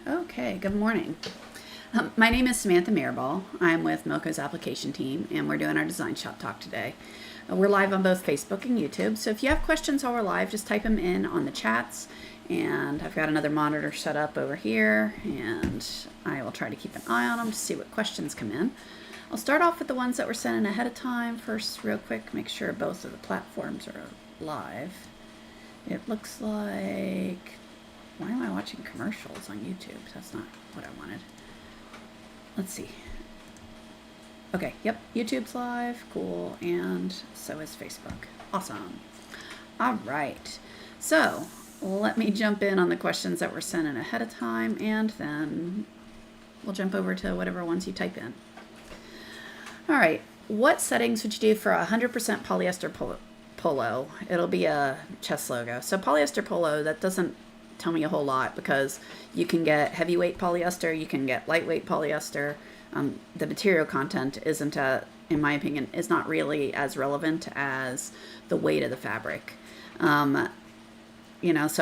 Okay, good morning. My name is Samantha Mirabal. I'm with Milko's application team, and we're doing our DesignShop Talk today. We're live on both Facebook and YouTube, so if you have questions while we're live, just type them in on the chats. And I've got another monitor set up over here, and I will try to keep an eye on them to see what questions come in. I'll start off with the ones that were sent in ahead of time. First, real quick, make sure both of the platforms are live. It looks like... Why am I watching commercials on YouTube? That's not what I wanted. Let's see. Okay, yep, YouTube's live. Cool, and so is Facebook. Awesome. All right, so let me jump in on the questions that were sent in ahead of time, and then we'll jump over to whatever ones you type in. All right, what settings would you do for 100% polyester polo? It'll be a chest logo. So polyester polo, that doesn't tell me a whole lot because you can get heavyweight polyester, you can get lightweight polyester. The material content isn't, in my opinion, is not really as relevant as the weight of the fabric. So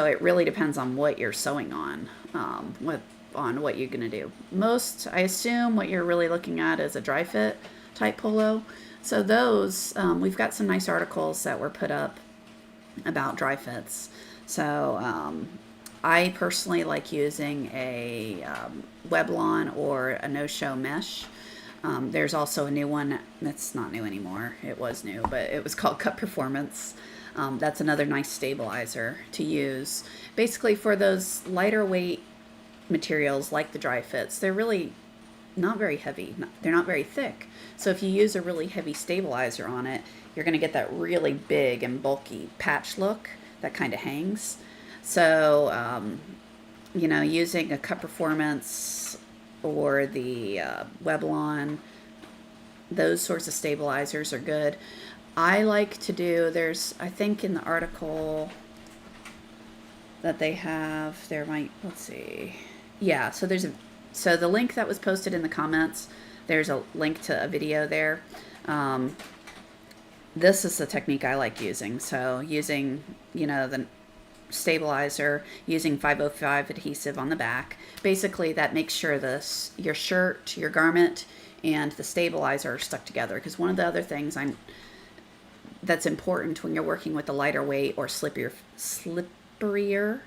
it really depends on what you're sewing on, on what you're going to do. I assume what you're really looking at is a dry fit type polo. So those, we've got some nice articles that were put up about dry fits. So I personally like using a Weblon or a no-show mesh. There's also a new one that's not new anymore. It was new, but it was called Cut Performance. That's another nice stabilizer to use. Basically for those lighter weight materials like the dry fits, they're really not very heavy. They're not very thick. So if you use a really heavy stabilizer on it, you're going to get that really big and bulky patch look that kind of hangs. So, using a Cut Performance or the Weblon, those sorts of stabilizers are good. I like to do, I think in the article that they have, let's see. Yeah, so so the link that was posted in the comments, there's a link to a video there. This is the technique I like using. So using, the stabilizer, using 505 adhesive on the back. Basically that makes sure your shirt, your garment, and the stabilizer are stuck together, because one of the other things that's important when you're working with the lighter weight or slipperier,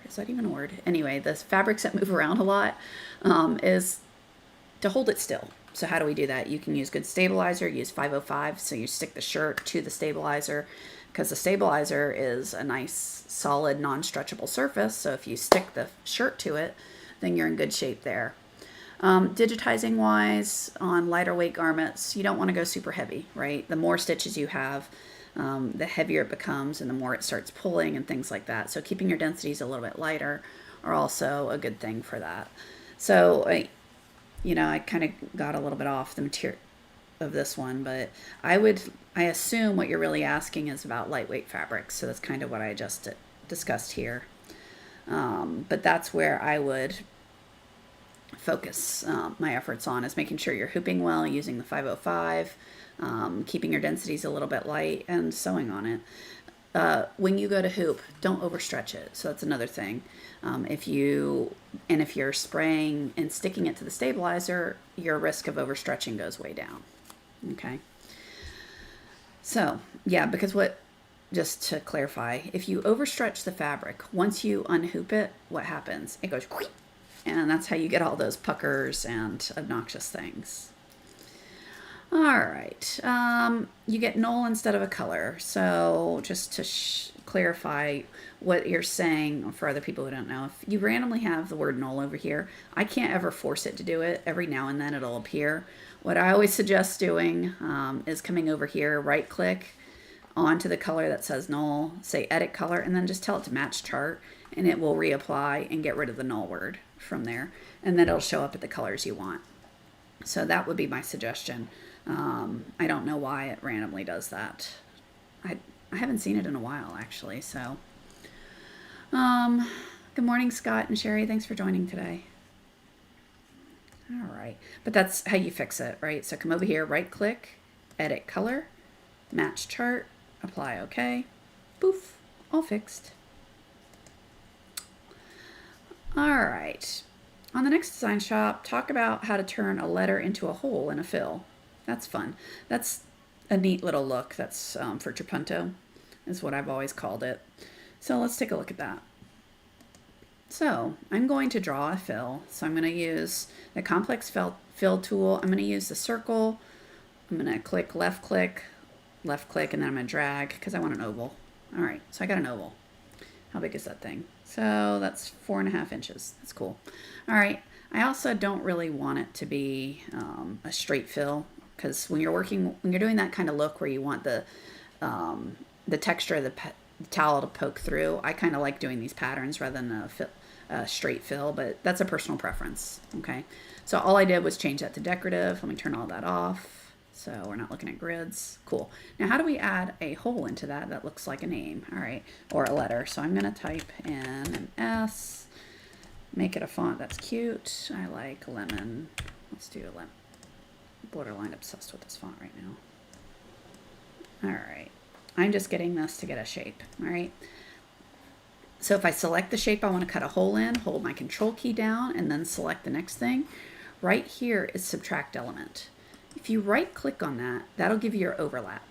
is that even a word? Anyway, the fabrics that move around a lot, is to hold it still. So how do we do that? You can use good stabilizer, use 505, so you stick the shirt to the stabilizer, because the stabilizer is a nice, solid, non-stretchable surface. So if you stick the shirt to it, then you're in good shape there. Digitizing wise, on lighter weight garments, you don't want to go super heavy, right? The more stitches you have, the heavier it becomes and the more it starts pulling and things like that. So keeping your densities a little bit lighter are also a good thing for that. So, I kind of got a little bit off the material of this one, but I assume what you're really asking is about lightweight fabrics. So that's kind of what I just discussed here. But that's where I would focus my efforts on, is making sure you're hooping well, using the 505, keeping your densities a little bit light, and sewing on it. When you go to hoop, don't overstretch it. So that's another thing. If you're spraying and sticking it to the stabilizer, your risk of overstretching goes way down. Okay. So yeah, because just to clarify, if you overstretch the fabric, once you unhoop it, what happens? It goes whoosh, and that's how you get all those puckers and obnoxious things. All right, you get null instead of a color. So just to clarify what you're saying for other people who don't know, if you randomly have the word null over here, I can't ever force it to do it. Every now and then it'll appear. What I always suggest doing is coming over here, right click onto the color that says null, say edit color, and then just tell it to match chart, and it will reapply and get rid of the null word from there. And then it'll show up at the colors you want. So that would be my suggestion. I don't know why it randomly does that. I haven't seen it in a while, actually. So, good morning, Scott and Sherry. Thanks for joining today. All right, but that's how you fix it, right? So come over here, right click, edit color, match chart, apply OK, poof, all fixed. All right. On the next design shop, talk about how to turn a letter into a hole in a fill. That's fun. That's a neat little look. That's for trapunto, is what I've always called it. So let's take a look at that. So I'm going to draw a fill. So I'm going to use the complex fill tool. I'm going to use the circle. I'm going to click, and then I'm going to drag because I want an oval. All right, so I got an oval. How big is that thing? So that's 4.5 inches. That's cool. All right, I also don't really want it to be a straight fill, because when you're doing that kind of look where you want the texture of the towel to poke through, I kind of like doing these patterns rather than a straight fill, but that's a personal preference. Okay, so all I did was change that to decorative. Let me turn all that off. So we're not looking at grids. Cool. Now, how do we add a hole into that looks like a name? All right, or a letter. So I'm going to type in an S, make it a font that's cute. I like lemon. Let's do a lemon. Borderline obsessed with this font right now. All right. I'm just getting this to get a shape. All right. So if I select the shape I want to cut a hole in, hold my control key down, and then select the next thing. Right here is subtract element. If you right click on that, that'll give you your overlap.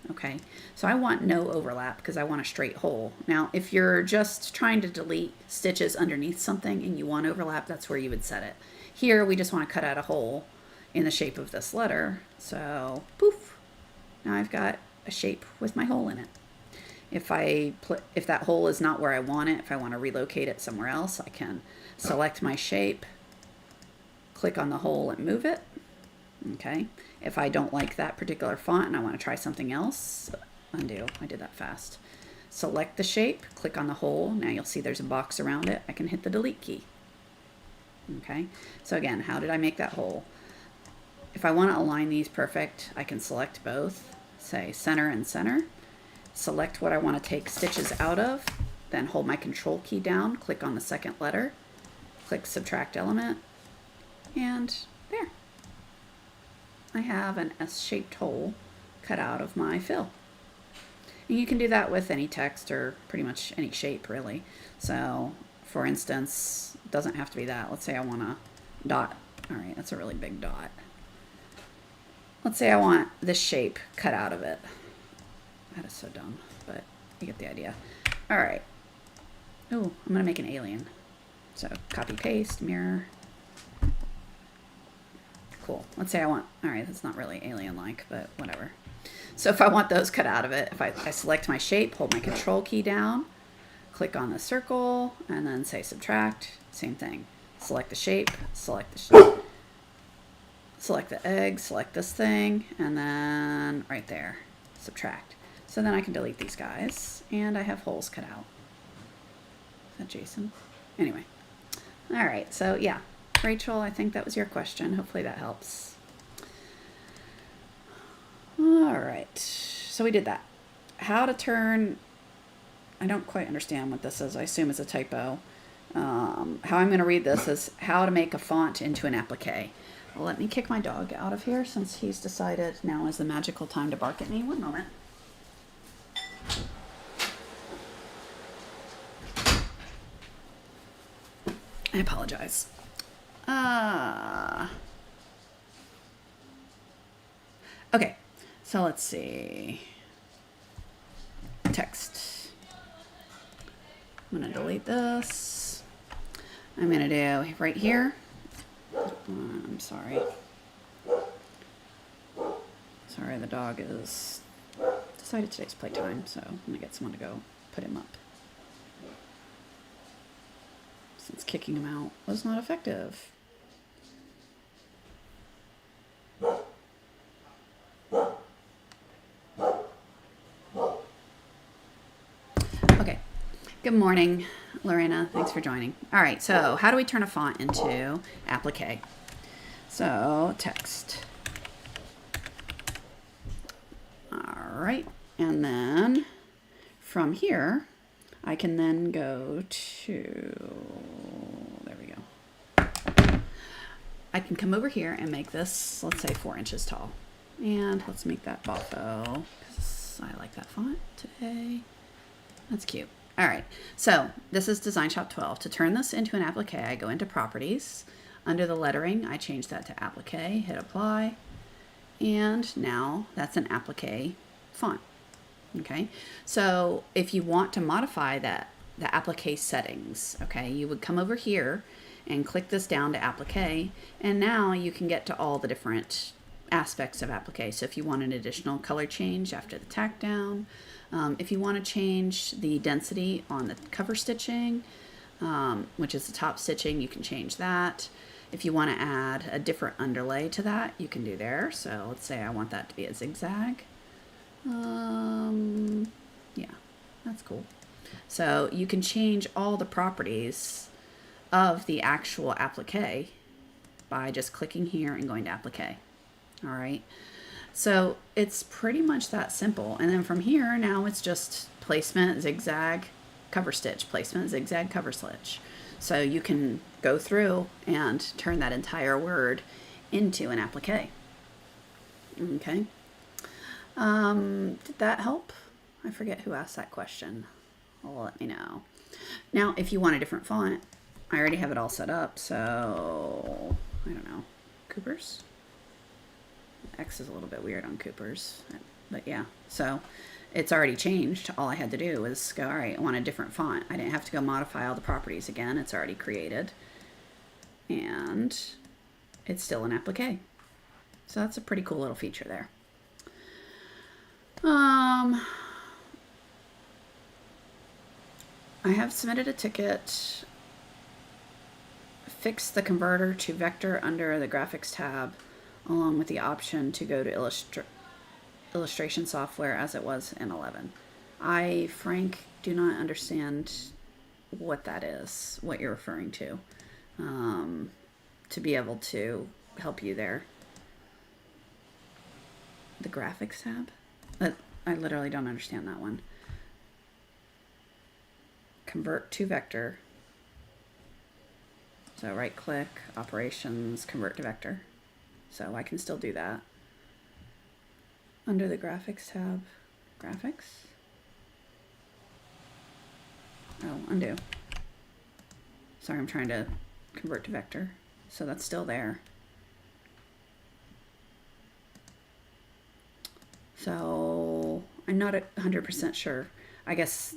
Okay, so I want no overlap because I want a straight hole. Now, if you're just trying to delete stitches underneath something and you want overlap, that's where you would set it. Here, we just want to cut out a hole in the shape of this letter. So, poof, now I've got a shape with my hole in it. If that hole is not where I want it, if I want to relocate it somewhere else, I can select my shape, click on the hole and move it. Okay, if I don't like that particular font and I want to try something else, undo, I did that fast. Select the shape, click on the hole. Now you'll see there's a box around it. I can hit the delete key. Okay, so again, how did I make that hole? If I want to align these perfect, I can select both, say center and center. Select what I want to take stitches out of, then hold my control key down, click on the second letter, click subtract element, and there. I have an S-shaped hole cut out of my fill. And you can do that with any text or pretty much any shape, really. So, for instance, it doesn't have to be that. Let's say I want a dot. All right, that's a really big dot. Let's say I want this shape cut out of it. That is so dumb, but you get the idea. All right. Oh, I'm going to make an alien. So, copy, paste, mirror. Cool. Let's say I want, all right, that's not really alien-like, but whatever. So if I want those cut out of it, if I select my shape, hold my control key down, click on the circle, and then say subtract, same thing. Select the shape, select the egg, select this thing, and then right there, subtract. So then I can delete these guys, and I have holes cut out. Is that Jason? Anyway. All right, so yeah. Rachel, I think that was your question. Hopefully that helps. All right, so we did that. How to turn, I don't quite understand what this is. I assume it's a typo. How I'm going to read this is how to make a font into an applique. Well, let me kick my dog out of here since he's decided now is the magical time to bark at me. One moment. I apologize. Okay, so let's see. Text. I'm going to delete this. I'm going to do right here. I'm sorry. Sorry, the dog is decided today's playtime, so I'm going to get someone to go put him up. Since kicking him out was not effective. Okay. Good morning, Lorena. Thanks for joining. All right, so how do we turn a font into applique? So, text. All right, and then from here, I can then go to, there we go. I can come over here and make this, let's say 4 inches tall. And let's make that Boffo, because I like that font today. That's cute. All right, so this is DesignShop 12. To turn this into an applique, I go into Properties. Under the lettering, I change that to applique, hit apply, and now that's an applique font. Okay, so if you want to modify the applique settings, okay, you would come over here and click this down to applique, and now you can get to all the different aspects of applique. So if you want an additional color change after the tack down, if you want to change the density on the cover stitching, which is the top stitching, you can change that. If you want to add a different underlay to that, you can do there. So let's say I want that to be a zigzag. Yeah, that's cool. So you can change all the properties of the actual applique by just clicking here and going to applique. All right. So it's pretty much that simple. And then from here, now it's just placement, zigzag, cover stitch, placement, zigzag, cover stitch. So you can go through and turn that entire word into an applique. Okay. Did that help? I forget who asked that question. Well, let me know. Now, if you want a different font, I already have it all set up. So I don't know, Cooper's. X is a little bit weird on Cooper's, but yeah, so it's already changed. All I had to do was go, all right, I want a different font. I didn't have to go modify all the properties again. It's already created, and it's still an applique. So that's a pretty cool little feature there. I have submitted a ticket. Fix the converter to vector under the graphics tab, along with the option to go to illustration software as it was in 11. I, Frank, do not understand what that is, what you're referring to be able to help you there. The graphics tab? I literally don't understand that one. Convert to vector. So right click, operations, convert to vector. So I can still do that. Under the graphics tab, graphics. Oh, undo. Sorry, I'm trying to convert to vector. So that's still there. So I'm not 100% sure. I guess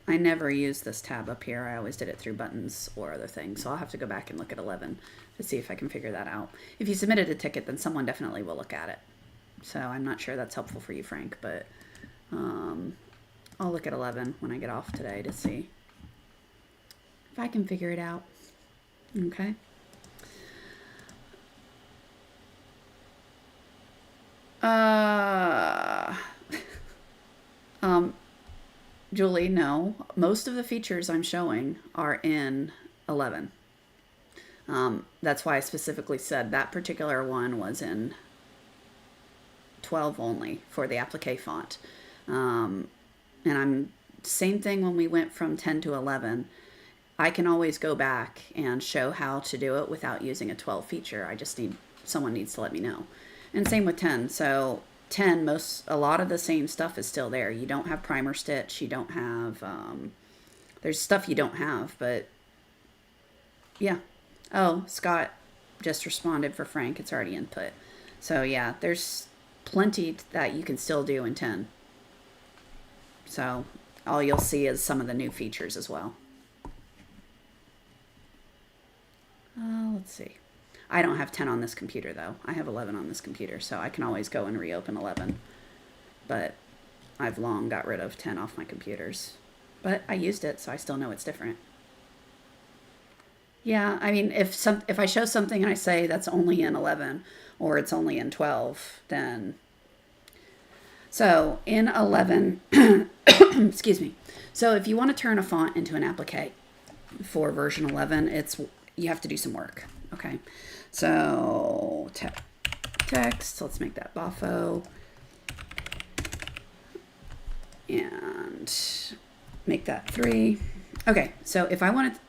I never used this tab up here. I always did it through buttons or other things. So I'll have to go back and look at 11 to see if I can figure that out. If you submitted a ticket, then someone definitely will look at it. So I'm not sure that's helpful for you, Frank, but I'll look at 11 when I get off today to see if I can figure it out. Okay. Julie, no. Most of the features I'm showing are in 11. That's why I specifically said that particular one was in 12 only for the applique font. And I'm same thing when we went from 10 to 11. I can always go back and show how to do it without using a 12 feature. I just need, someone needs to let me know. And same with 10. So 10, a lot of the same stuff is still there. You don't have primer stitch. You don't have, there's stuff you don't have, but yeah. Oh, Scott just responded for Frank. It's already input. So yeah, there's plenty that you can still do in 10. So all you'll see is some of the new features as well. Let's see. I don't have 10 on this computer though. I have 11 on this computer, so I can always go and reopen 11. But I've long got rid of 10 off my computers. But I used it, so I still know it's different. Yeah, I mean, if I show something and I say that's only in 11 or it's only in 12, then... So in 11, excuse me. So if you want to turn a font into an applique for version 11, you have to do some work. Okay, so text, let's make that Bafo. And make that 3. Okay, so if I wanted...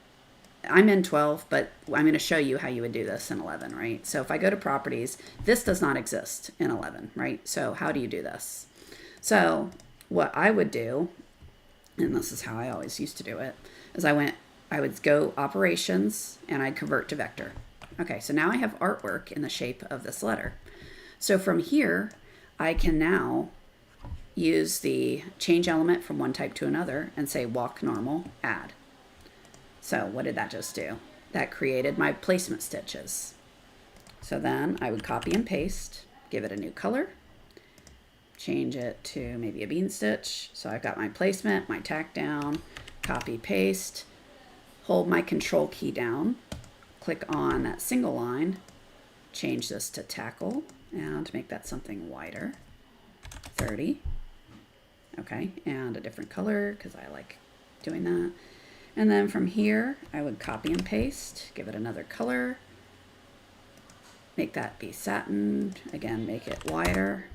I'm in 12, but I'm going to show you how you would do this in 11, right? So if I go to properties, this does not exist in 11, right? So how do you do this? So what I would do and this is how I always used to do it, is I would go operations and I'd convert to vector. Okay, so now I have artwork in the shape of this letter. So from here, I can now use the change element from one type to another and say walk normal, add. So what did that just do? That created my placement stitches. So then I would copy and paste, give it a new color, change it to maybe a bean stitch. So I've got my placement, my tack down, copy, paste, hold my control key down, click on that single line, change this to tackle and make that something wider, 30. Okay, and a different color because I like doing that. And then from here, I would copy and paste, give it another color, make that be satin, again, make it wider,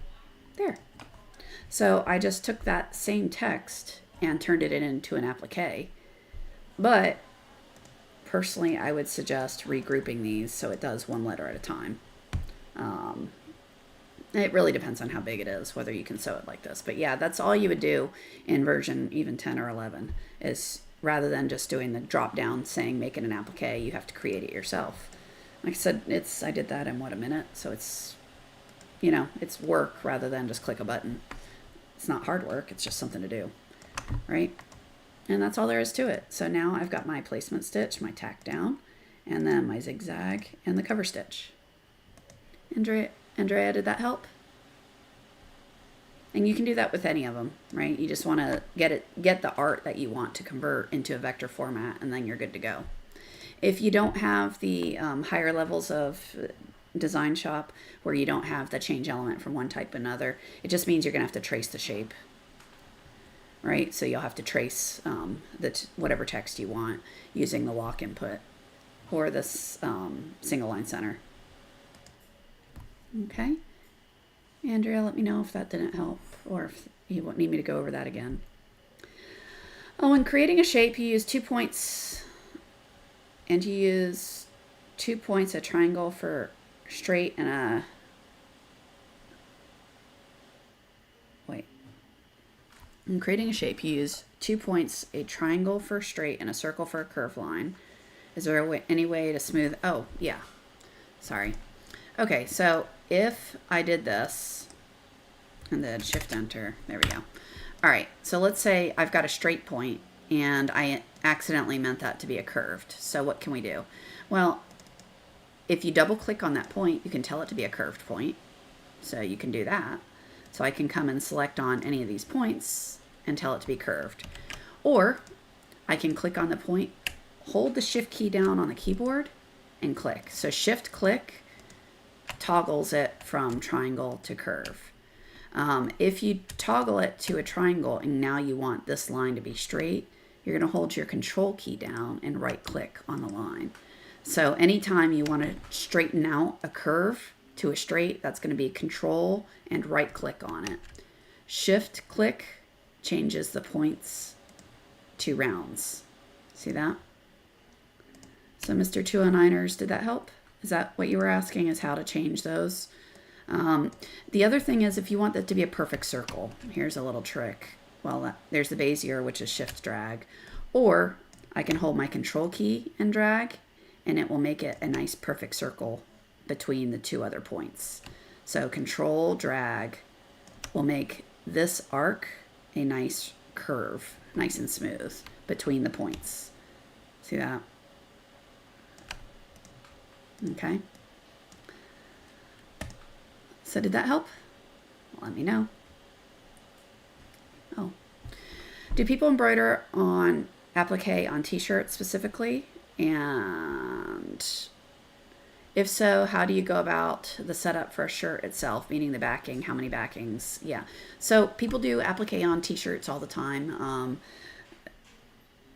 there. So I just took that same text and turned it into an applique, but personally, I would suggest regrouping these so it does one letter at a time. It really depends on how big it is, whether you can sew it like this. But yeah, that's all you would do in version even 10 or 11 is rather than just doing the drop down saying make it an applique, you have to create it yourself. Like I said, I did that in what, a minute? So it's, you know, it's work rather than just click a button. It's not hard work, it's just something to do, right? And that's all there is to it. So now I've got my placement stitch, my tack down, and then my zigzag and the cover stitch. Andrea, did that help? And you can do that with any of them, right? You just want to get the art that you want to convert into a vector format, and then you're good to go. If you don't have the higher levels of DesignShop where you don't have the change element from one type to another, it just means you're going to have to trace the shape, right? So you'll have to trace whatever text you want using the walk input or this single line center. Okay. Andrea, let me know if that didn't help or if you need me to go over that again. Oh, in creating a shape, you use 2 points and you use 2 points, a triangle for straight and a, wait. In creating a shape, you use 2 points, a triangle for straight and a circle for a curved line. Is there any way to smooth? Oh, yeah. Sorry. Okay, so if I did this and then shift enter, there we go. All right, so let's say I've got a straight point and I accidentally meant that to be a curved. So what can we do? Well, if you double click on that point, you can tell it to be a curved point. So you can do that. So I can come and select on any of these points and tell it to be curved. Or I can click on the point, hold the shift key down on the keyboard and click. So shift click toggles it from triangle to curve. If you toggle it to a triangle and now you want this line to be straight, you're going to hold your control key down and right click on the line. So anytime you want to straighten out a curve to a straight, that's going to be control and right click on it. Shift click changes the points to rounds. See that? So Mr. 209ers, did that help? Is that what you were asking, is how to change those? The other thing is if you want that to be a perfect circle, here's a little trick. Well, there's the Bezier, which is shift drag. Or I can hold my control key and drag, and it will make it a nice perfect circle between the two other points. So control drag will make this arc a nice curve, nice and smooth between the points. See that? Okay. So did that help? Let me know. Oh. Do people embroider on applique on t-shirts specifically? And if so, how do you go about the setup for a shirt itself, meaning the backing, how many backings? Yeah. So people do applique on t-shirts all the time.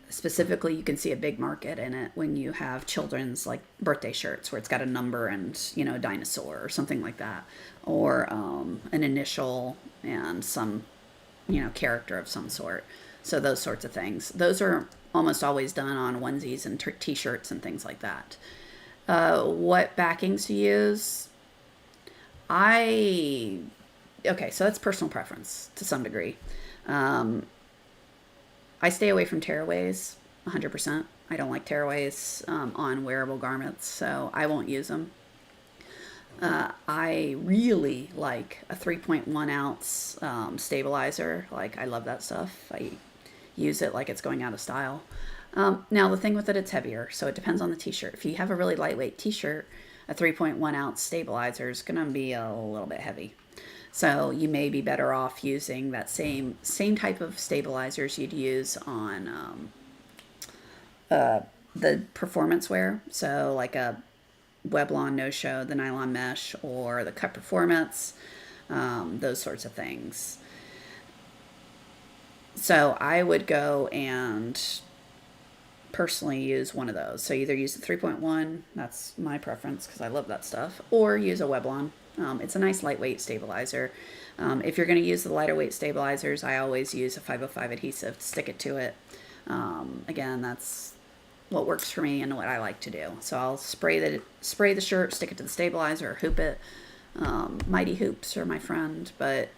Specifically, you can see a big market in it when you have children's like birthday shirts where it's got a number and, you know, a dinosaur or something like that, or an initial and some, you know, character of some sort. So those sorts of things. Those are almost always done on onesies and t-shirts and things like that. What backings to use? Okay, so that's personal preference to some degree. I stay away from tearaways 100%. I don't like tearaways on wearable garments, so I won't use them. I really like a 3.1 ounce stabilizer. Like, I love that stuff. I use it like it's going out of style. Now, the thing with it, it's heavier, so it depends on the t-shirt. If you have a really lightweight t-shirt, a 3.1 ounce stabilizer is going to be a little bit heavy. So you may be better off using that same type of stabilizers you'd use on the performance wear. So like a Weblon no-show, the nylon mesh, or the cut performance, those sorts of things. So I would go and personally use one of those. So either use the 3.1, that's my preference because I love that stuff, or use a Weblon. It's a nice lightweight stabilizer. If you're going to use the lighter weight stabilizers, I always use a 505 adhesive to stick it to it. Again, that's what works for me and what I like to do. So I'll spray the shirt, stick it to the stabilizer, or hoop it. Mighty hoops are my friend, but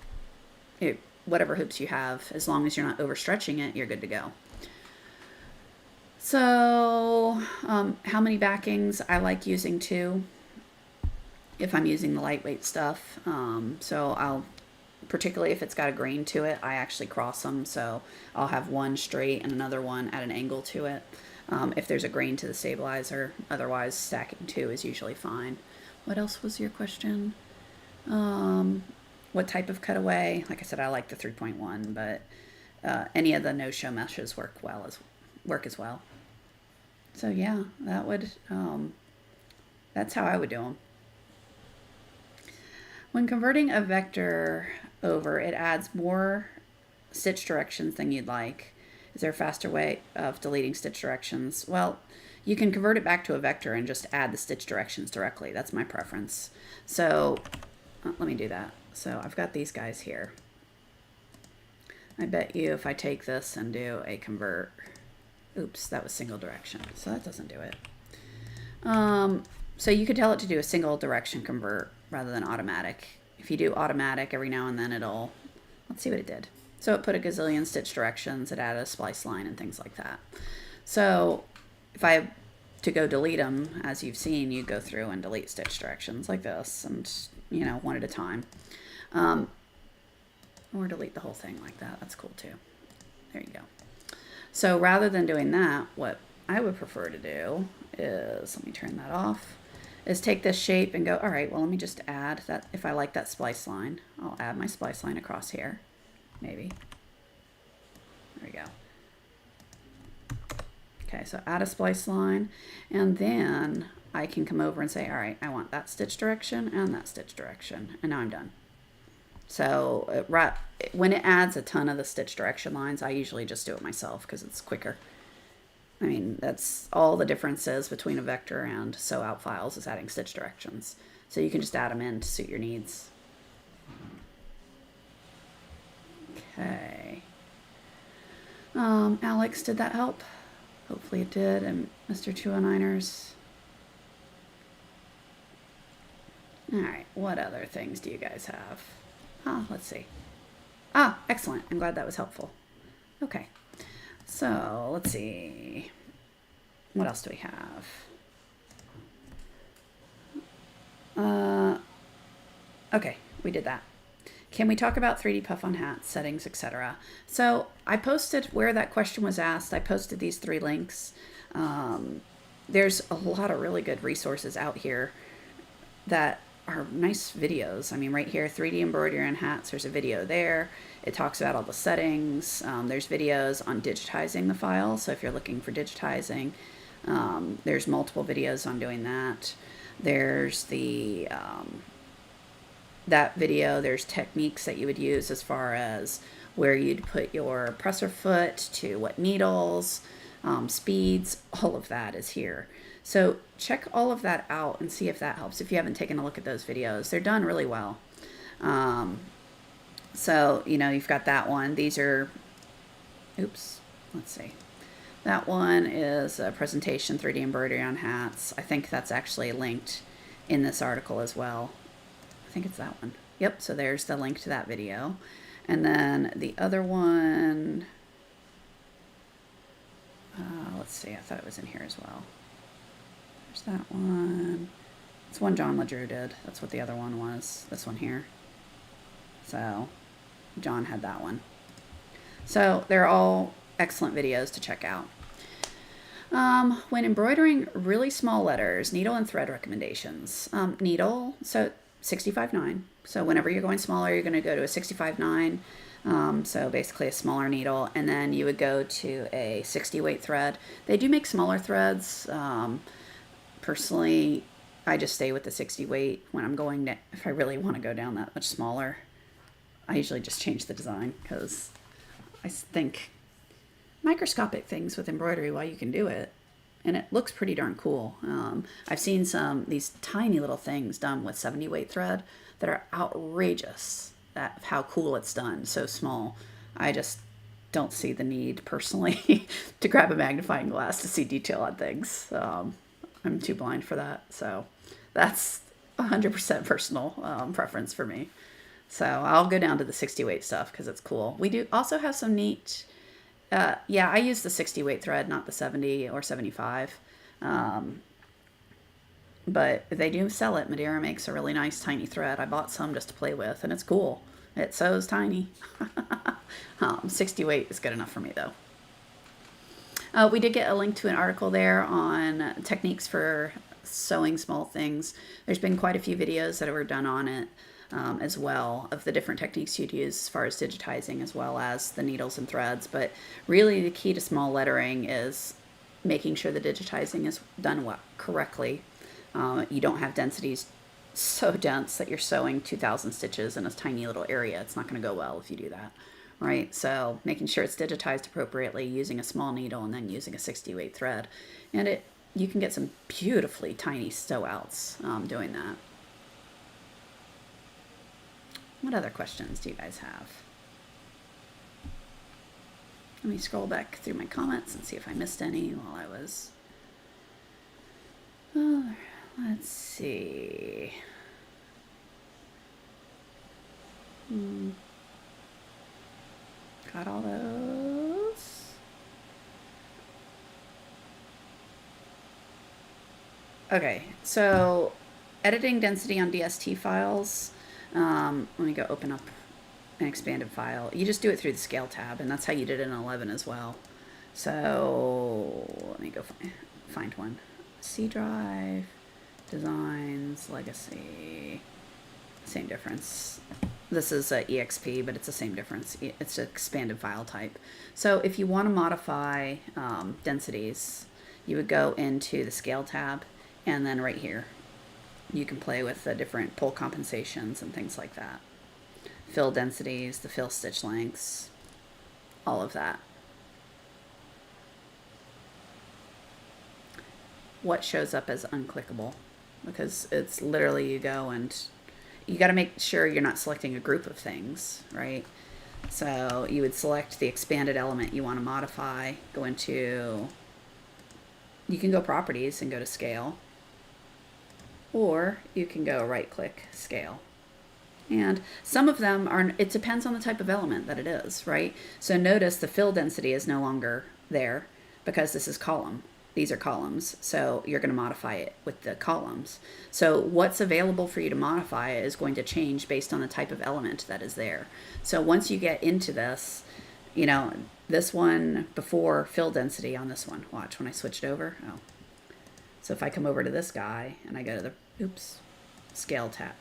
whatever hoops you have, as long as you're not overstretching it, you're good to go. So how many backings? I like using 2 if I'm using the lightweight stuff. So I'll, particularly if it's got a grain to it, I actually cross them. So I'll have one straight and another one at an angle to it. If there's a grain to the stabilizer, otherwise stacking 2 is usually fine. What else was your question? What type of cutaway? Like I said, I like the 3.1, but any of the no-show meshes work as well. So yeah, that's how I would do them. When converting a vector over, it adds more stitch directions than you'd like. Is there a faster way of deleting stitch directions? Well, you can convert it back to a vector and just add the stitch directions directly. That's my preference. So let me do that. So I've got these guys here. I bet you if I take this and do a convert, oops, that was single direction, so that doesn't do it. So you could tell it to do a single direction convert rather than automatic. If you do automatic, every now and then let's see what it did. So it put a gazillion stitch directions, it added a splice line and things like that. So if I have to go delete them, as you've seen, you go through and delete stitch directions like this, and one at a time. Or delete the whole thing like that. That's cool too. There you go. So rather than doing that, what I would prefer to do is, let me turn that off, is take this shape and go, all right, well, let me just add that. If I like that splice line, I'll add my splice line across here, maybe. There we go. Okay, so add a splice line, and then I can come over and say, all right, I want that stitch direction and that stitch direction, and now I'm done. So when it adds a ton of the stitch direction lines, I usually just do it myself because it's quicker. I mean, that's all the difference is between a vector and sew out files, is adding stitch directions. So you can just add them in to suit your needs. Okay. Alex, did that help? Hopefully it did. And Mr. 209ers. All right, what other things do you guys have? Let's see. Excellent. I'm glad that was helpful. Okay. So let's see. What else do we have? Okay, we did that. Can we talk about 3D puff on hats, settings, etc.? So I posted where that question was asked. I posted these 3 links. There's a lot of really good resources out here that are nice videos. I mean, right here, 3D embroidery on hats, there's a video there. It talks about all the settings. There's videos on digitizing the file. So if you're looking for digitizing, there's multiple videos on doing that. There's that video, there's techniques that you would use as far as where you'd put your presser foot, to what needles, speeds, all of that is here. So check all of that out and see if that helps. If you haven't taken a look at those videos, they're done really well. So, you've got that one. These are, let's see. That one is a presentation, 3D embroidery on hats. I think that's actually linked in this article as well. I think it's that one. Yep, so there's the link to that video. And then the other one, Let's see, I thought it was in here as well. There's that one. It's one John LeDrew did. That's what the other one was. This one here. So John had that one. So they're all excellent videos to check out. When embroidering really small letters, needle and thread recommendations. Needle, so 65/9. So whenever you're going smaller, you're going to go to a 65/9. So basically a smaller needle, and then you would go to a 60 weight thread. They do make smaller threads. Personally, I just stay with the 60 weight when I'm going to, if I really want to go down that much smaller. I usually just change the design because I think microscopic things with embroidery while you can do it, and it looks pretty darn cool. I've seen these tiny little things done with 70 weight thread that are outrageous at how cool it's done, so small. I just don't see the need personally to grab a magnifying glass to see detail on things. I'm too blind for that, so that's 100% personal preference for me. So I'll go down to the 60 weight stuff because it's cool. We do also have some neat, yeah, I use the 60 weight thread, not the 70 or 75. But they do sell it. Madeira makes a really nice tiny thread. I bought some just to play with, and it's cool. It sews tiny. 60 weight is good enough for me, though. We did get a link to an article there on techniques for sewing small things. There's been quite a few videos that were done on it as well, of the different techniques you'd use as far as digitizing as well as the needles and threads. But really the key to small lettering is making sure the digitizing is done correctly. You don't have densities so dense that you're sewing 2,000 stitches in a tiny little area. It's not going to go well if you do that. Right, so making sure it's digitized appropriately, using a small needle and then using a 60 weight thread. And you can get some beautifully tiny sew outs doing that. What other questions do you guys have? Let me scroll back through my comments and see if I missed any while I was... Oh, let's see. Got all those. Okay, so editing density on DST files. Let me go open up an expanded file. You just do it through the scale tab, and that's how you did it in 11 as well. So let me go find one. C drive, designs, legacy, same difference. This is a EXP, but it's the same difference. It's an expanded file type. So if you want to modify densities, you would go into the scale tab, and then right here, you can play with the different pull compensations and things like that. Fill densities, the fill stitch lengths, all of that. What shows up as unclickable? Because it's literally you go and you got to make sure you're not selecting a group of things, right? So you would select the expanded element you want to modify, go into, you can go properties and go to scale, or you can go right click scale. And some of them are, it depends on the type of element that it is, right? So notice the fill density is no longer there because this is column. These are columns, so you're going to modify it with the columns. So what's available for you to modify is going to change based on the type of element that is there. So once you get into this, you know, this one before fill density on this one, watch when I switched over. Oh, so if I come over to this guy and I go to the, scale tab,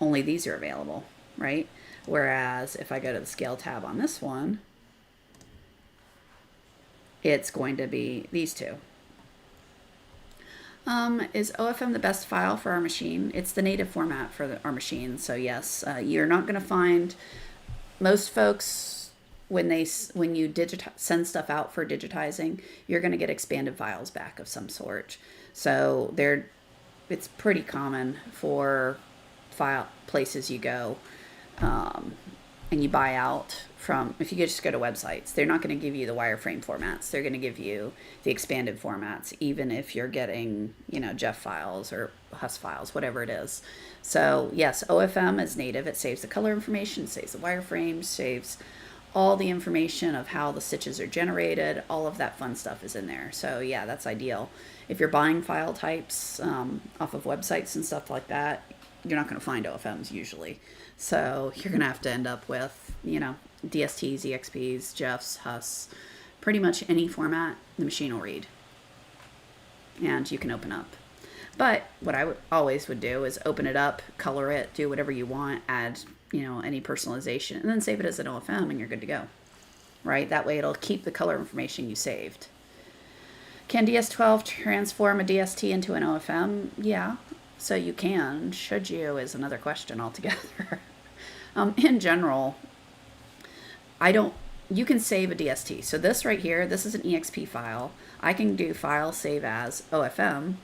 only these are available, right? Whereas if I go to the scale tab on this one, it's going to be these two. Is OFM the best file for our machine? It's the native format for our machine. So yes, you're not going to find, most folks, when you send stuff out for digitizing, you're going to get expanded files back of some sort. So it's pretty common for file places you go and you buy out from, if you just go to websites, they're not going to give you the wireframe formats. They're going to give you the expanded formats, even if you're getting, you know, Jeff files or Huss files, whatever it is. So yes, OFM is native. It saves the color information, saves the wireframe, saves all the information of how the stitches are generated, all of that fun stuff is in there. So yeah, that's ideal. If you're buying file types off of websites and stuff like that, you're not going to find OFMs usually. So you're going to have to end up with, DSTs, EXPs, GIFs, HUS, pretty much any format the machine will read. And you can open up. But what I always would do is open it up, color it, do whatever you want, add, any personalization, and then save it as an OFM and you're good to go. Right? That way it'll keep the color information you saved. Can DS12 transform a DST into an OFM? Yeah. So you can. Should you is another question altogether. In general, you can save a DST. So this right here, this is an EXP file. I can do file save as OFM.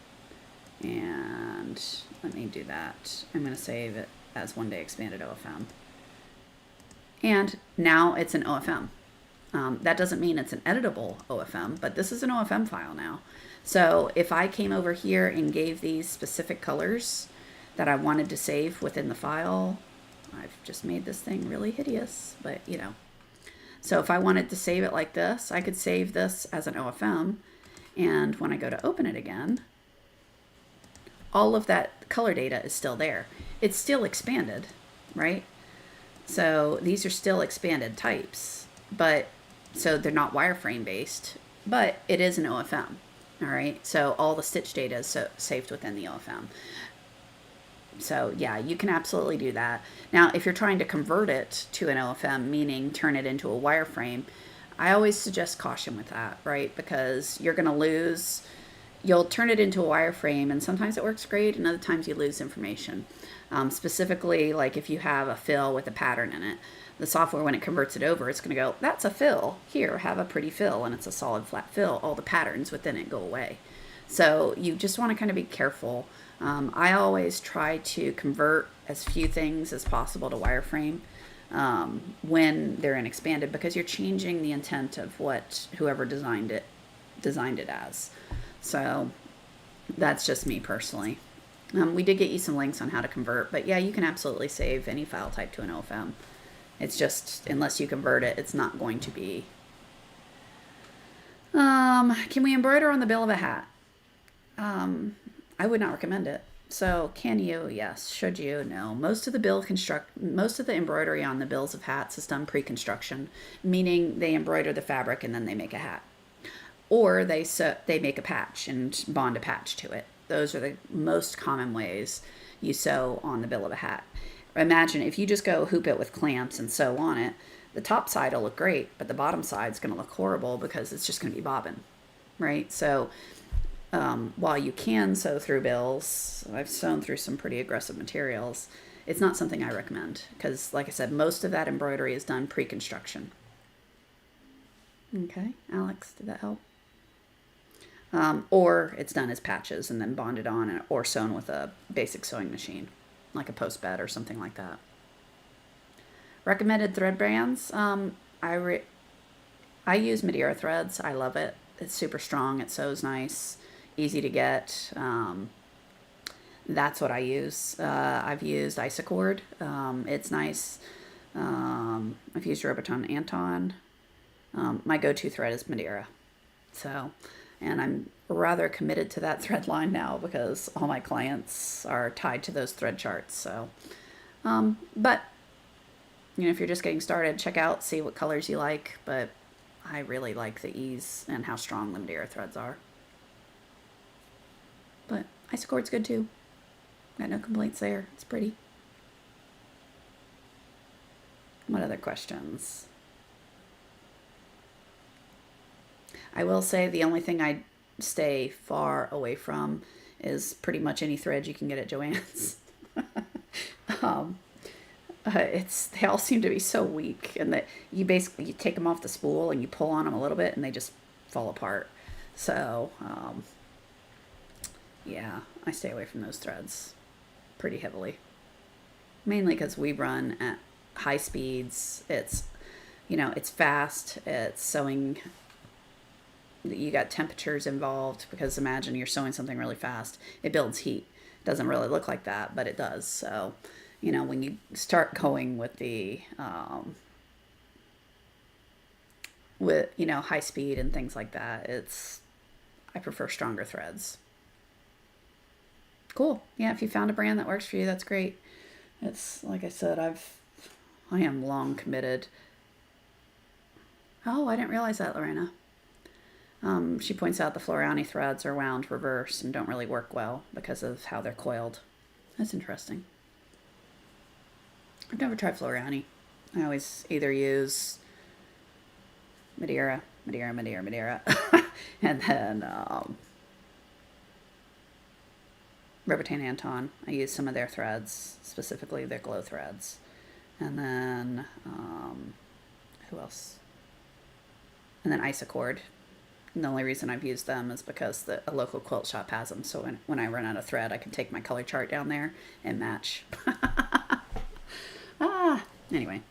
And let me do that. I'm going to save it as one day expanded OFM. And now it's an OFM. That doesn't mean it's an editable OFM, but this is an OFM file now. So if I came over here and gave these specific colors that I wanted to save within the file, I've just made this thing really hideous, but So if I wanted to save it like this, I could save this as an OFM. And when I go to open it again, all of that color data is still there. It's still expanded, right? So these are still expanded types, but so they're not wireframe based, but it is an OFM. All right. So all the stitch data is saved within the OFM. So yeah, you can absolutely do that. Now, if you're trying to convert it to an OFM, meaning turn it into a wireframe, I always suggest caution with that, right? Because you're going to lose, you'll turn it into a wireframe and sometimes it works great and other times you lose information. Specifically, like if you have a fill with a pattern in it, the software, when it converts it over, it's going to go, that's a fill. Here, have a pretty fill. And it's a solid flat fill. All the patterns within it go away. So you just want to kind of be careful. I always try to convert as few things as possible to wireframe when they're in expanded, because you're changing the intent of what whoever designed it as. So that's just me personally. We did get you some links on how to convert, but yeah, you can absolutely save any file type to an OFM. It's just, unless you convert it, it's not going to be. Can we embroider on the bill of a hat? I would not recommend it. So can you? Yes. Should you? No. Most of the embroidery on the bills of hats is done pre-construction, meaning they embroider the fabric and then they make a hat. Or they make a patch and bond a patch to it. Those are the most common ways you sew on the bill of a hat. Imagine if you just go hoop it with clamps and sew on it, the top side will look great, but the bottom side's going to look horrible because it's just going to be bobbin, right? So while you can sew through bills, I've sewn through some pretty aggressive materials, it's not something I recommend because, like I said, most of that embroidery is done pre-construction. Okay, Alex, did that help? Or it's done as patches and then bonded on or sewn with a basic sewing machine, like a post bed or something like that. Recommended thread brands. I use Madeira threads. I love it. It's super strong. It sews nice, easy to get. That's what I use. I've used Isacord. It's nice. I've used Roboton Anton. My go-to thread is Madeira. So, and I'm rather committed to that thread line now because all my clients are tied to those thread charts. So, but if you're just getting started, check out, see what colors you like. But I really like the ease and how strong the Madeira threads are. But Isocord's good too. Got no complaints there. It's pretty. What other questions? I will say the only thing I stay far away from is pretty much any thread you can get at Joann's. They all seem to be so weak, and that you take them off the spool and you pull on them a little bit and they just fall apart. So yeah, I stay away from those threads pretty heavily, mainly because we run at high speeds. It's it's fast. It's sewing. You got temperatures involved because imagine you're sewing something really fast. It builds heat. It doesn't really look like that, but it does. So, when you start going with the with, you know, high speed and things like that. I prefer stronger threads. Cool. Yeah, if you found a brand that works for you, that's great. It's like I said, I am long committed. Oh, I didn't realize that, Lorena. She points out the Floriani threads are wound reverse and don't really work well because of how they're coiled. That's interesting. I've never tried Floriani. I always either use Madeira, and then Robertin Anton. I use some of their threads, specifically their glow threads. And then, who else? And then Isocord. And the only reason I've used them is because a local quilt shop has them. So when I run out of thread, I can take my color chart down there and match. Anyway.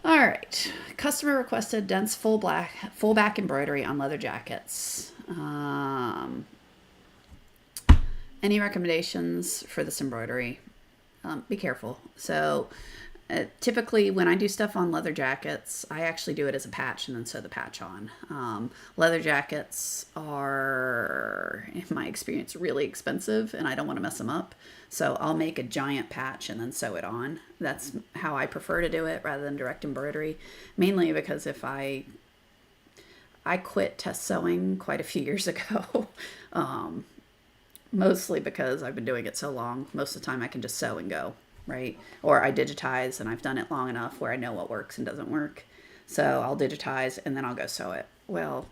All right. Customer requested dense full back embroidery on leather jackets. Any recommendations for this embroidery? Be careful. So typically when I do stuff on leather jackets, I actually do it as a patch and then sew the patch on. Leather jackets are, in my experience, really expensive and I don't want to mess them up. So I'll make a giant patch and then sew it on. That's how I prefer to do it rather than direct embroidery. Mainly because if I quit test sewing quite a few years ago. Mostly because I've been doing it so long. Most of the time I can just sew and go, right? Or I digitize and I've done it long enough where I know what works and doesn't work. So I'll digitize and then I'll go sew it. Well,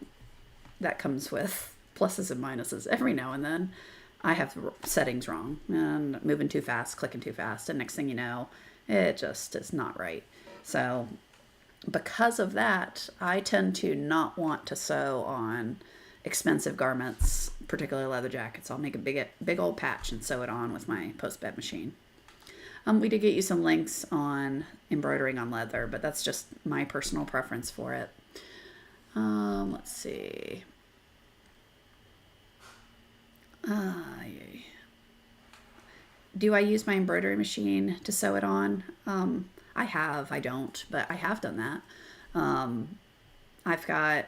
that comes with pluses and minuses. Every now and then I have settings wrong and moving too fast, clicking too fast. And next thing you know, it just is not right. So because of that, I tend to not want to sew on expensive garments, particularly leather jackets. I'll make a big old patch and sew it on with my post-bed machine. We did get you some links on embroidering on leather, but that's just my personal preference for it. Let's see. Do I use my embroidery machine to sew it on? I don't, but I have done that. I've got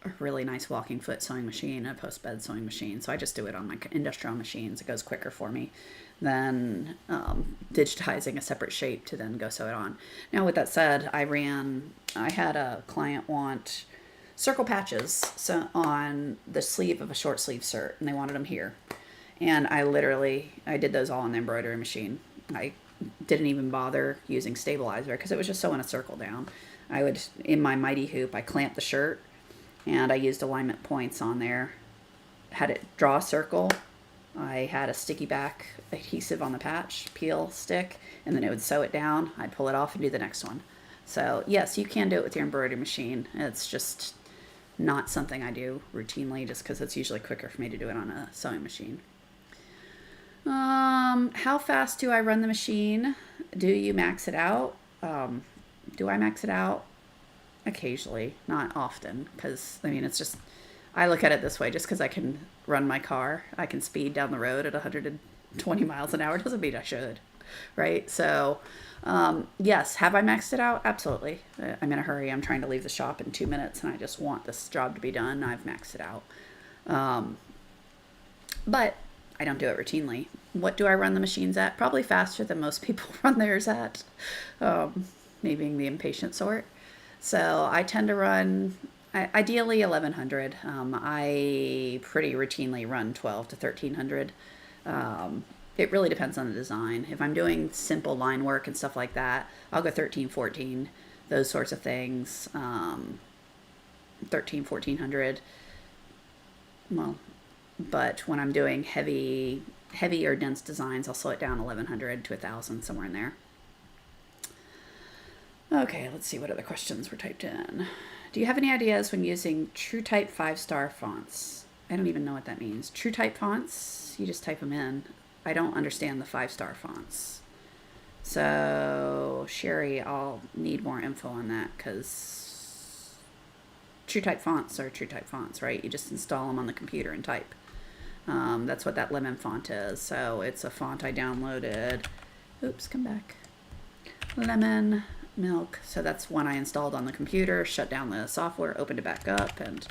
a really nice walking foot sewing machine, a post bed sewing machine. So I just do it on my industrial machines. It goes quicker for me than digitizing a separate shape to then go sew it on. Now, with that said, I had a client want circle patches on the sleeve of a short sleeve shirt, and they wanted them here. And I did those all on the embroidery machine. I didn't even bother using stabilizer because it was just sewing a circle down. In my Mighty Hoop, I clamped the shirt and I used alignment points on there. Had it draw a circle. I had a sticky back adhesive on the patch, peel stick, and then it would sew it down. I'd pull it off and do the next one. So yes, you can do it with your embroidery machine. It's just not something I do routinely just because it's usually quicker for me to do it on a sewing machine. How fast do I run the machine? Do you max it out? Do I max it out? Occasionally, not often, because it's just, I look at it this way, just because I can run my car, I can speed down the road at 120 miles an hour, doesn't mean I should, right? So, yes, have I maxed it out? Absolutely. I'm in a hurry. I'm trying to leave the shop in 2 minutes and I just want this job to be done. I've maxed it out. But I don't do it routinely. What do I run the machines at? Probably faster than most people run theirs at, me being the impatient sort. So I tend to run, ideally 1100. I pretty routinely run 12 to 1300. It really depends on the design. If I'm doing simple line work and stuff like that, I'll go 13, 14, those sorts of things. 13, 1400. Well, but when I'm doing heavy or dense designs, I'll slow it down 1100 to 1000, somewhere in there. Okay, let's see what other questions were typed in. Do you have any ideas when using True Type 5-star fonts? I don't even know what that means. True Type fonts, you just type them in. I don't understand the 5-star fonts. So, Sherry, I'll need more info on that because True Type fonts are True Type fonts, right? You just install them on the computer and type. That's what that Lemon font is. So it's a font I downloaded. Oops, come back. Lemon milk. So that's one I installed on the computer, shut down the software, opened it back up, and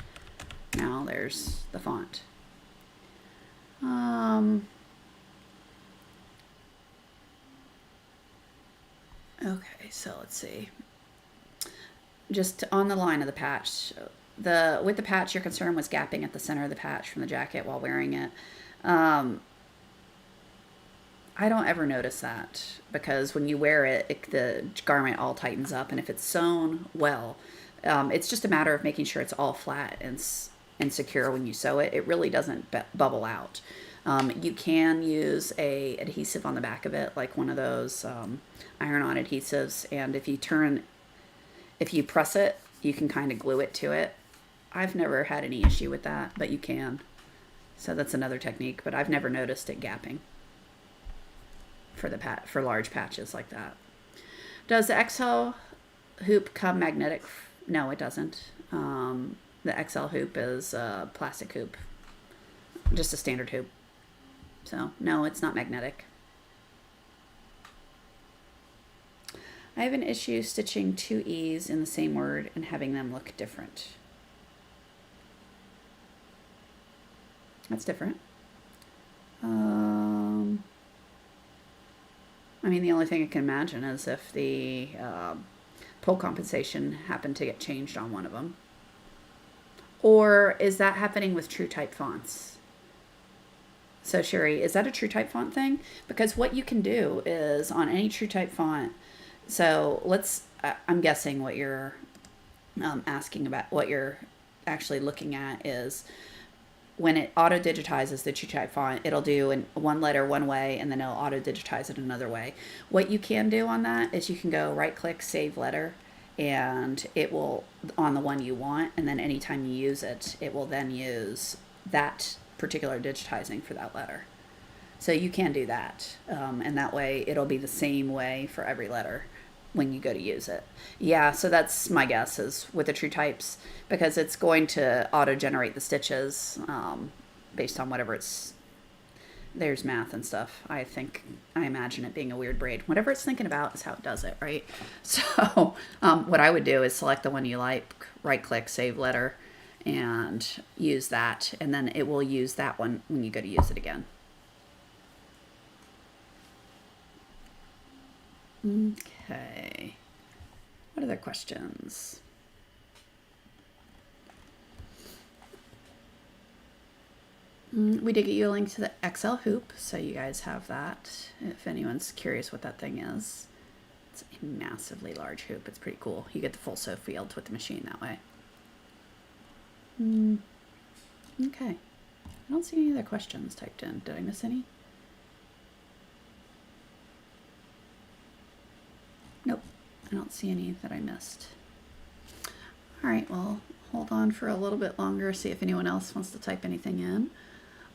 now there's the font. Okay, so let's see. Just on the line of the patch, with the patch, your concern was gapping at the center of the patch from the jacket while wearing it. I don't ever notice that, because when you wear it, the garment all tightens up, and if it's sewn well, it's just a matter of making sure it's all flat and secure when you sew it. It really doesn't bubble out. You can use a adhesive on the back of it, like one of those iron-on adhesives, and if you press it, you can kind of glue it to it. I've never had any issue with that, but you can. So that's another technique, but I've never noticed it gapping for large patches like that. Does the XL hoop come magnetic? No, it doesn't. The XL hoop is a plastic hoop, just a standard hoop. So no, it's not magnetic. I have an issue stitching two E's in the same word and having them look different. That's different. I mean, the only thing I can imagine is if the pull compensation happened to get changed on one of them. Or is that happening with true type fonts? So Sherry, is that a true type font thing? Because what you can do is on any true type font, so I'm guessing what you're asking about, what you're actually looking at is when it auto digitizes the true type font, it'll do one letter one way, and then it'll auto digitize it another way. What you can do on that is you can go right click, save letter, and it will, on the one you want, and then anytime you use it, it will then use that particular digitizing for that letter. So you can do that, and that way it'll be the same way for every letter when you go to use it. Yeah, so that's my guess is with the true types, because it's going to auto generate the stitches based on whatever there's math and stuff. I imagine it being a weird braid. Whatever it's thinking about is how it does it, right? So what I would do is select the one you like, right click, save letter, and use that, and then it will use that one when you go to use it again. Okay. What other questions? We did get you a link to the XL hoop, so you guys have that if anyone's curious what that thing is. It's a massively large hoop. It's pretty cool. You get the full sew field with the machine that way. Okay. I don't see any other questions typed in. Did I miss any? Nope, I don't see any that I missed. All right, well, hold on for a little bit longer, see if anyone else wants to type anything in.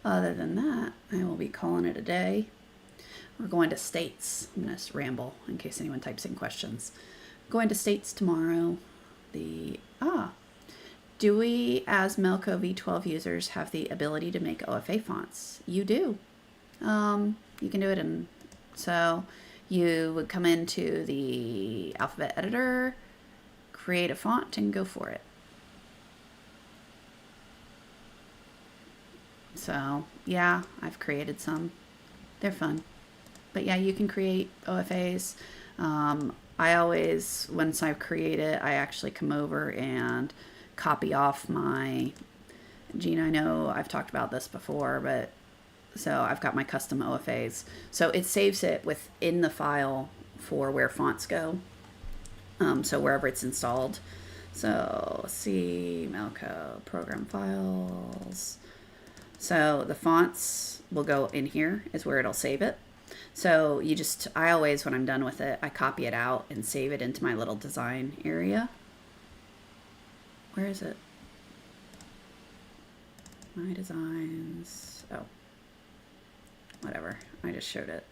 Other than that, I will be calling it a day. We're going to States. I'm going to ramble in case anyone types in questions. Going to States tomorrow. Do we, as Melco V12 users, have the ability to make OFA fonts? You do. You can do it so you would come into the alphabet editor, create a font, and go for it. So yeah, I've created some. They're fun. But yeah, you can create OFAs. I always, once I create it, I actually come over and copy off Gina, I know I've talked about this before, but so I've got my custom OFAs. So it saves it within the file for where fonts go. So wherever it's installed. So let's see, Melco program files. So the fonts will go in here is where it'll save it. So I always, when I'm done with it, I copy it out and save it into my little design area. Where is it? My designs. Oh, whatever. I just showed it.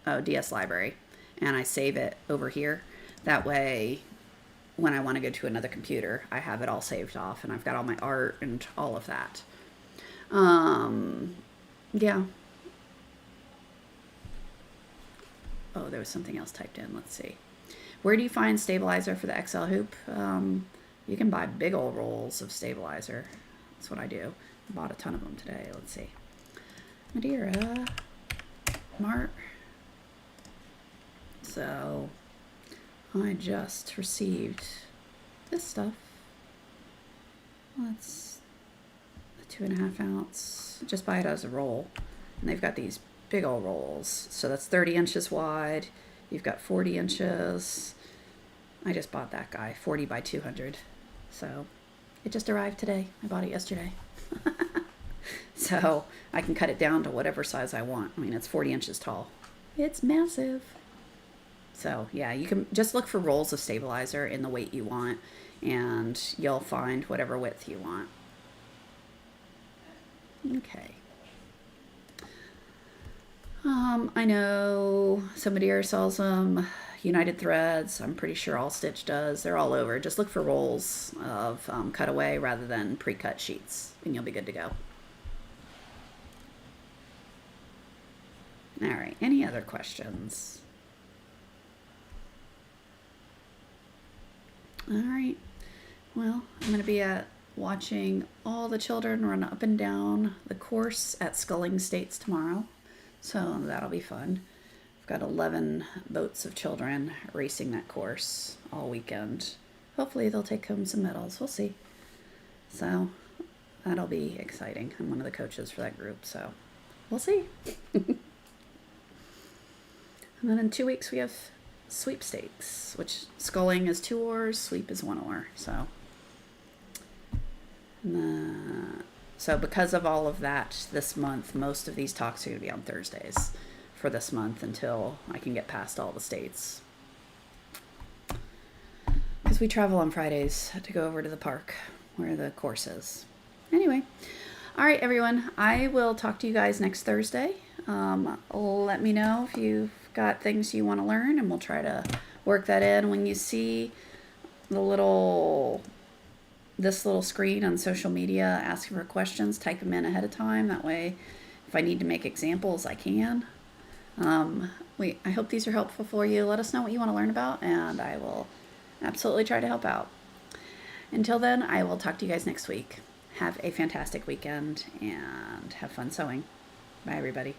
Oh, DS library. And I save it over here. That way, when I want to go to another computer, I have it all saved off, and I've got all my art and all of that. Yeah. Oh, there was something else typed in. Let's see. Where do you find stabilizer for the XL hoop? You can buy big old rolls of stabilizer. That's what I do. I bought a ton of them today. Let's see. Madeira. Mart. So I just received this stuff. That's a 2.5 ounce. Just buy it as a roll. And they've got these big old rolls. So that's 30 inches wide. You've got 40 inches. I just bought that guy, 40 by 200. So it just arrived today. I bought it yesterday. So I can cut it down to whatever size I want. I mean, it's 40 inches tall. It's massive. So yeah, you can just look for rolls of stabilizer in the weight you want, and you'll find whatever width you want. Okay. I know somebody here sells them. United Threads, I'm pretty sure All Stitch does. They're all over. Just look for rolls of cutaway rather than pre-cut sheets, and you'll be good to go. All right, any other questions? All right, well, I'm going to be watching all the children run up and down the course at Sculling States tomorrow, so that'll be fun. I've got 11 boats of children racing that course all weekend. Hopefully they'll take home some medals. We'll see. So that'll be exciting. I'm one of the coaches for that group, so we'll see. And then in 2 weeks we have sweepstakes, which sculling is 2 oars, sweep is 1 oar. So because of all of that this month, most of these talks are going to be on Thursdays for this month until I can get past all the states. Because we travel on Fridays to go over to the park where the course is. Anyway, all right, everyone. I will talk to you guys next Thursday. Let me know if you've got things you want to learn, and we'll try to work that in. When you see this little screen on social media asking for questions, type them in ahead of time. That way, if I need to make examples, I can. I hope these are helpful for you. Let us know what you want to learn about, and I will absolutely try to help out. Until then, I will talk to you guys next week. Have a fantastic weekend, and have fun sewing. Bye, everybody.